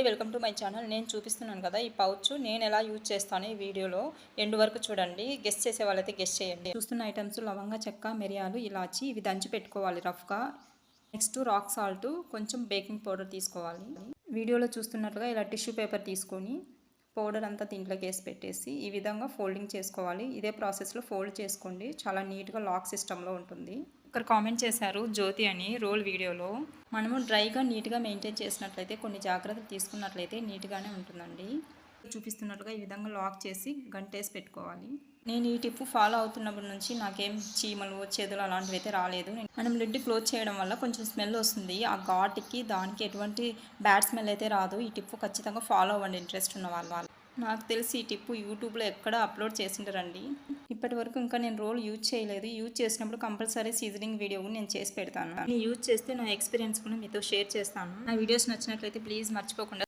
Welcome to my channel. నేను చూపిస్తున్నాను కదా ఈ పౌచ్ నేను ఎలా యూజ్ చేస్తాను ఈ వీడియోలో ఎండ్ వరకు చూడండి. గెస్ట్ చేసే వాళ్ళైతే గెస్ట్ చేయండి. చూస్తున్న ఐటమ్స్ లవంగ, చెక్క, మిరియాలు, ఇలాచి ఇవి దంచి పెట్టుకోవాలి రఫ్గా. నెక్స్ట్ రాక్ సాల్ట్, కొంచెం బేకింగ్ పౌడర్ తీసుకోవాలి. వీడియోలో చూస్తున్నట్లుగా ఇలా టిష్యూ పేపర్ తీసుకొని పౌడర్ అంతా దీంట్లోకి వేసి పెట్టేసి ఈ విధంగా ఫోల్డింగ్ చేసుకోవాలి. ఇదే ప్రాసెస్లో ఫోల్డ్ చేసుకోండి, చాలా నీట్గా లాక్ సిస్టంలో ఉంటుంది. ఇక్కడ కామెంట్ చేశారు జ్యోతి అని రోల్ వీడియోలో. మనము డ్రైగా నీట్గా మెయింటైన్ చేసినట్లయితే, కొన్ని జాగ్రత్తలు తీసుకున్నట్లయితే నీట్గానే ఉంటుందండి. చూపిస్తున్నట్లుగా ఈ విధంగా లాక్ చేసి గంటేసి పెట్టుకోవాలి. నేను ఈ టిప్ ఫాలో అవుతున్నప్పటి నుంచి నాకేం చీమలు, చెదులు అలాంటివి అయితే రాలేదు. మనం లిడ్ క్లోజ్ చేయడం వల్ల కొంచెం స్మెల్ వస్తుంది. ఆ ఘాటుకి దానికి ఎటువంటి బ్యాడ్ స్మెల్ అయితే రాదు. ఈ టిప్ ఖచ్చితంగా ఫాలో అవ్వండి ఇంట్రెస్ట్ ఉన్న వాళ్ళు. నాకు తెలిసి ఈ టిప్ యూట్యూబ్లో ఎక్కడ అప్లోడ్ చేసింటారండి. ఇప్పటి వరకు ఇంకా నేను రోల్ యూజ్ చేయలేదు. యూజ్ చేసినప్పుడు కంపల్సరీ సీజనింగ్ వీడియో కూడా నేను చేసి పెడతాను. నేను యూజ్ చేస్తే నా ఎక్స్పీరియన్స్ కూడా మీతో షేర్ చేస్తాను. నా వీడియోస్ నచ్చినట్లయితే ప్లీజ్ మర్చిపోకుండా